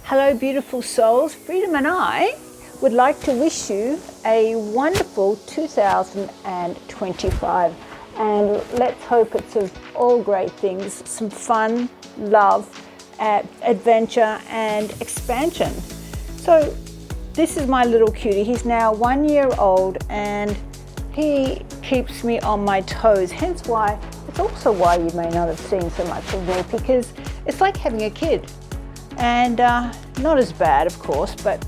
Hello beautiful souls, Freedom and I would like to wish you a wonderful 2025, and let's hope it's of all great things, some fun, love, adventure and expansion. So this is my little cutie. He's now 1 year old and he keeps me on my toes, hence why it's also why you may not have seen so much of me, because it's like having a kid. And not as bad, of course, but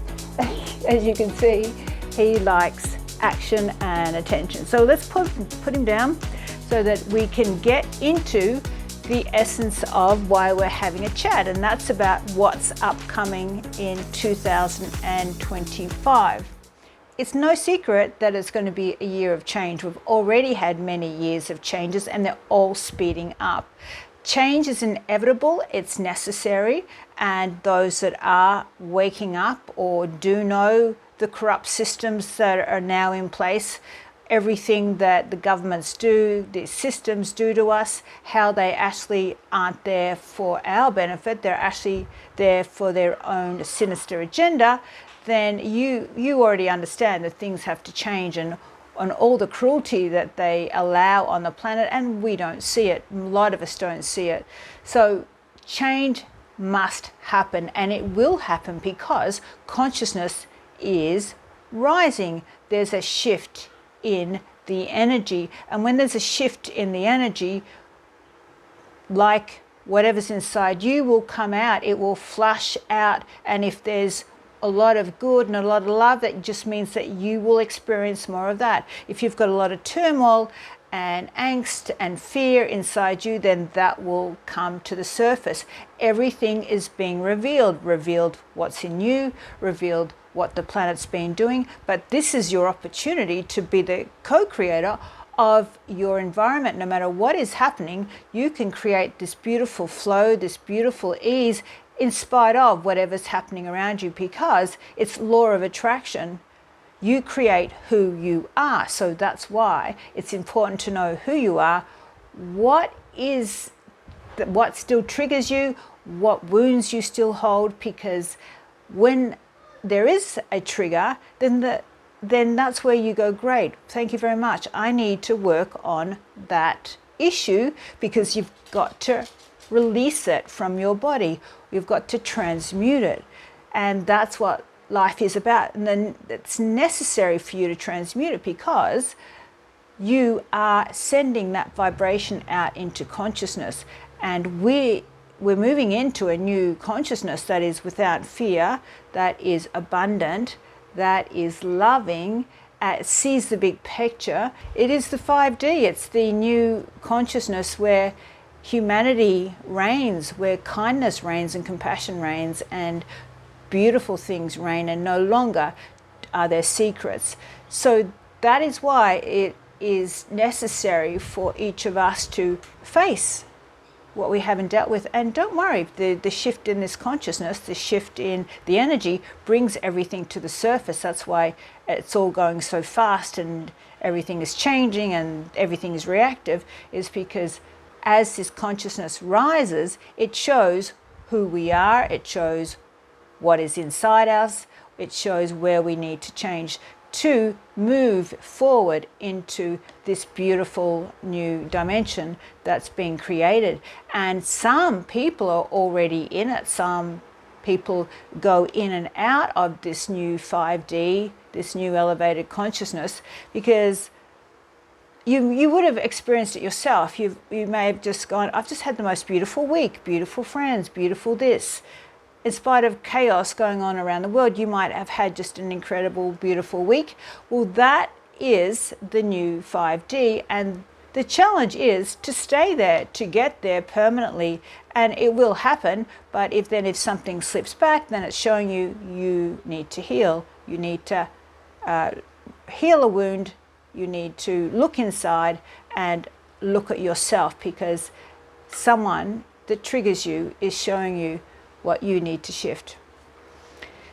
as you can see, he likes action and attention. So let's put him down so that we can get into the essence of why we're having a chat, and that's about what's upcoming in 2025. It's no secret that it's going to be a year of change. We've already had many years of changes and they're all speeding up. Change is inevitable, it's necessary, and those that are waking up or do know the corrupt systems that are now in place, everything that the governments do, the systems do to us, how they actually aren't there for our benefit, they're actually there for their own sinister agenda, then you already understand that things have to change, and on all the cruelty that they allow on the planet, and we don't see it. A lot of us don't see it. So change must happen, and it will happen because consciousness is rising. There's a shift in the energy, and when there's a shift in the energy, like whatever's inside you will come out, it will flush out, and if there's a lot of good and a lot of love, that just means that you will experience more of that. If you've got a lot of turmoil and angst and fear inside you, then that will come to the surface. Everything is being revealed what's in you, revealed what the planet's been doing, but this is your opportunity to be the co-creator of your environment. No matter what is happening, you can create this beautiful flow, this beautiful ease, in spite of whatever's happening around you, because it's law of attraction. You create who you are. So that's why it's important to know who you are, what still triggers you, what wounds you still hold, because when there is a trigger, then that's where you go, great, thank you very much. I need to work on that issue, because you've got to release it from your body. You've got to transmute it. And that's what life is about. And then it's necessary for you to transmute it, because you are sending that vibration out into consciousness. And we're moving into a new consciousness that is without fear, that is abundant, that is loving, sees the big picture. It is the 5D. It's the new consciousness where humanity reigns, where kindness reigns and compassion reigns and beautiful things reign, and no longer are there secrets. So that is why it is necessary for each of us to face what we haven't dealt with. And don't worry, the shift in this consciousness, the shift in the energy brings everything to the surface. That's why it's all going so fast and everything is changing and everything is reactive, is because as this consciousness rises, it shows who we are, it shows what is inside us, it shows where we need to change to move forward into this beautiful new dimension that's being created. And some people are already in it. Some people go in and out of this new 5D, this new elevated consciousness, because you would have experienced it yourself. You may have just gone, I've just had the most beautiful week, beautiful friends, beautiful this. In spite of chaos going on around the world, you might have had just an incredible, beautiful week. Well, that is the new 5D, and the challenge is to stay there, to get there permanently, and it will happen. But if something slips back, then it's showing you need to heal. You need to heal a wound. You need to look inside and look at yourself, because someone that triggers you is showing you what you need to shift.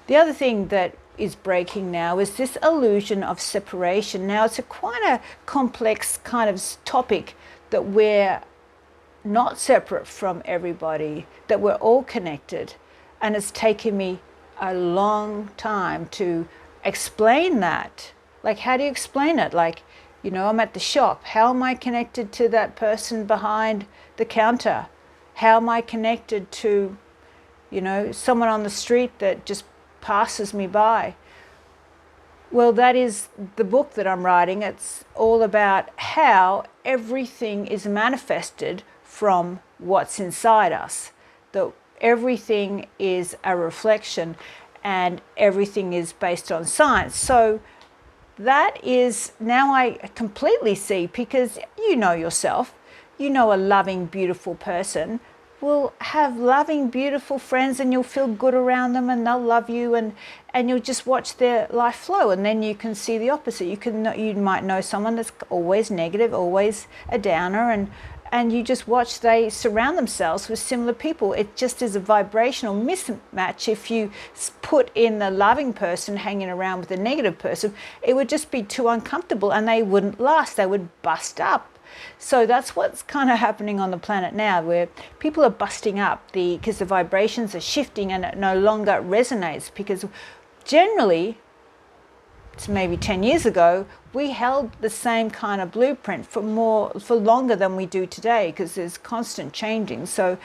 The other thing that is breaking now is this illusion of separation. Now, it's quite a complex kind of topic, that we're not separate from everybody, that we're all connected. And it's taken me a long time to explain that. Like, how do you explain it? Like, I'm at the shop. How am I connected to that person behind the counter? How am I connected to, someone on the street that just passes me by? Well, that is the book that I'm writing. It's all about how everything is manifested from what's inside us. That everything is a reflection and everything is based on science. So that is, now I completely see, because you know yourself, a loving, beautiful person will have loving, beautiful friends, and you'll feel good around them, and they'll love you, and you'll just watch their life flow. And then you can see the opposite. You might know someone that's always negative, always a downer, and you just watch they surround themselves with similar people. It just is a vibrational mismatch. If you put in the loving person hanging around with the negative person, it would just be too uncomfortable and they wouldn't last. They would bust up. So that's what's kind of happening on the planet now, where people are busting up because the vibrations are shifting and it no longer resonates. Because generally, it's maybe 10 years ago, we held the same kind of blueprint for longer than we do today, because there's constant changing. So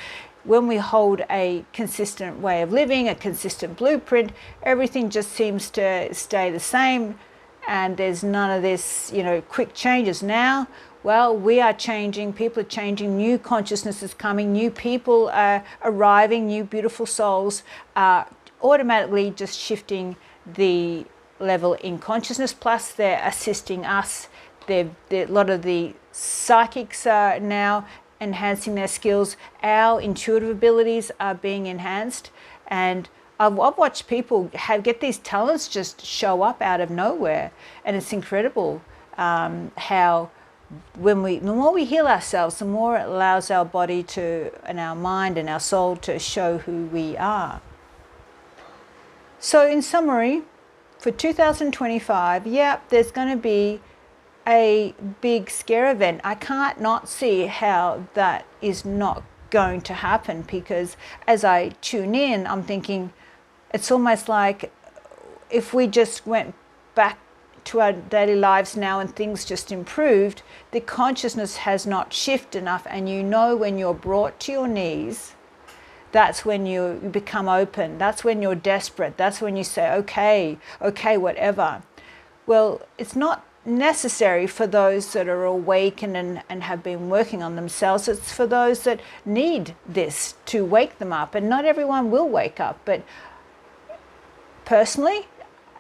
when we hold a consistent way of living, a consistent blueprint, everything just seems to stay the same, and there's none of this, quick changes. Now, well, we are changing, people are changing, new consciousness is coming, new people are arriving, new beautiful souls are automatically just shifting the level in consciousness, plus they're assisting us. A lot of the psychics are now enhancing their skills. Our intuitive abilities are being enhanced, and I've watched people get these talents just show up out of nowhere, and it's incredible how the more we heal ourselves, the more it allows our body and our mind and our soul to show who we are. So in summary, for 2025, there's going to be a big scare event. I can't not see how that is not going to happen, because as I tune in, I'm thinking it's almost like if we just went back to our daily lives now and things just improved, the consciousness has not shifted enough. And when you're brought to your knees, that's when you become open. That's when you're desperate. That's when you say, okay, whatever. Well, it's not necessary for those that are awakened and have been working on themselves. It's for those that need this to wake them up. And not everyone will wake up. But personally,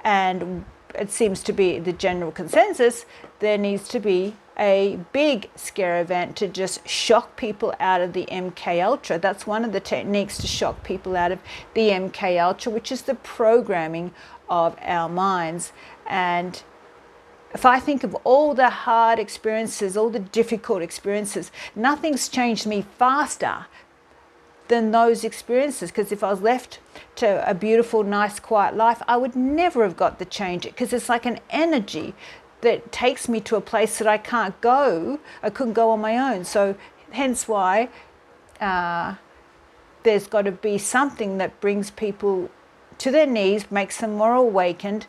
and it seems to be the general consensus, there needs to be a big scare event to just shock people out of the MK Ultra. That's one of the techniques to shock people out of the MK Ultra, which is the programming of our minds. And if I think of all the hard experiences, all the difficult experiences, nothing's changed me faster than those experiences. Because if I was left to a beautiful, nice, quiet life, I would never have got to change it, because it's like an energy that takes me to a place that I can't go. I couldn't go on my own. So hence why there's got to be something that brings people to their knees, makes them more awakened.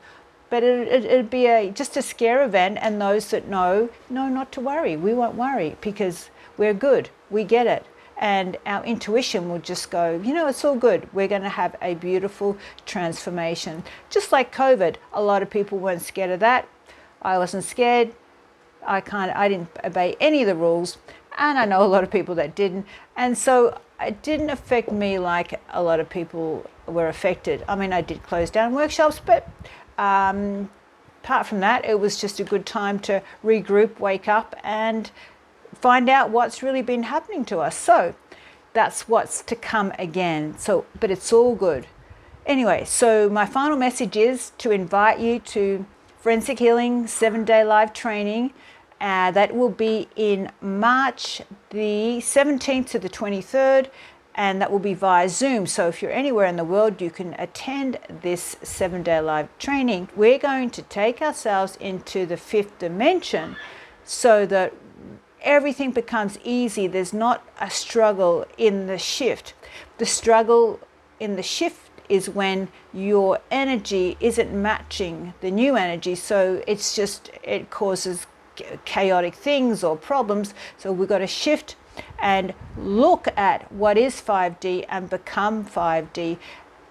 But it'd be just a scare event, and those that know not to worry. We won't worry, because we're good. We get it. And our intuition will just go, it's all good. We're going to have a beautiful transformation. Just like COVID, a lot of people weren't scared of that. I wasn't scared. I didn't obey any of the rules. And I know a lot of people that didn't. And so it didn't affect me like a lot of people were affected. I mean, I did close down workshops, but apart from that, it was just a good time to regroup, wake up, and find out what's really been happening to us. So that's what's to come again. But it's all good. Anyway, so my final message is to invite you to Forensic Healing 7-day live training. That will be in March the 17th to the 23rd, and that will be via Zoom. So if you're anywhere in the world, you can attend this 7-day live training. We're going to take ourselves into the 5th dimension so that everything becomes easy. There's not a struggle in the shift. The struggle in the shift is when your energy isn't matching the new energy. So it causes chaotic things or problems. So we've got to shift and look at what is 5D and become 5D.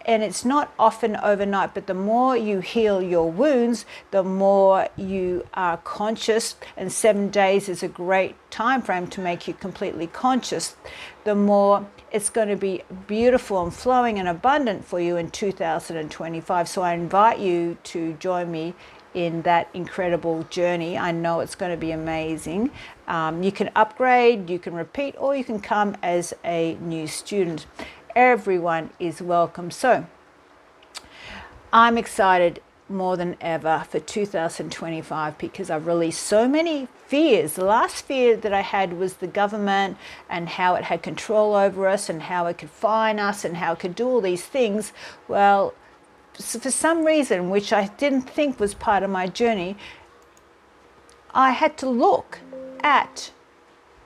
And it's not often overnight, but the more you heal your wounds, the more you are conscious, and 7 days is a great time frame to make you completely conscious, the more it's going to be beautiful and flowing and abundant for you in 2025. So I invite you to join me in that incredible journey. I know it's going to be amazing. You can upgrade, you can repeat, or you can come as a new student. Everyone is welcome. So I'm excited more than ever for 2025 because I've released so many fears. The last fear that I had was the government and how it had control over us and how it could fine us and how it could do all these things. Well, for some reason, which I didn't think was part of my journey, I had to look at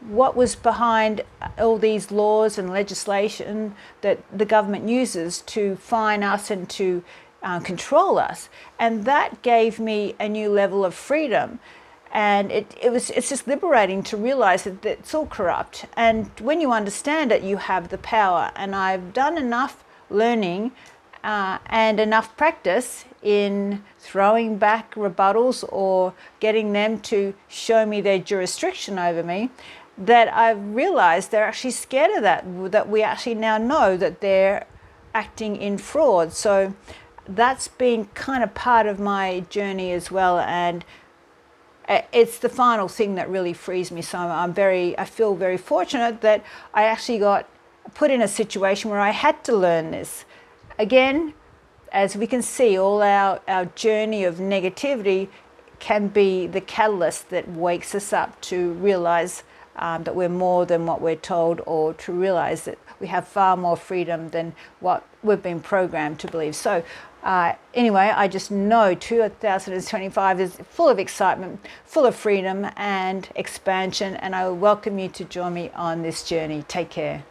what was behind all these laws and legislation that the government uses to fine us and to control us. And that gave me a new level of freedom. And it's just liberating to realize that it's all corrupt. And when you understand it, you have the power. And I've done enough learning and enough practice in throwing back rebuttals or getting them to show me their jurisdiction over me, that I've realized they're actually scared of that we actually now know that they're acting in fraud. So that's been kind of part of my journey as well. And it's the final thing that really frees me. So I feel very fortunate that I actually got put in a situation where I had to learn this. Again, as we can see, all our journey of negativity can be the catalyst that wakes us up to realize that we're more than what we're told, or to realize that we have far more freedom than what we've been programmed to believe. So anyway, I just know 2025 is full of excitement, full of freedom and expansion, and I welcome you to join me on this journey. Take care.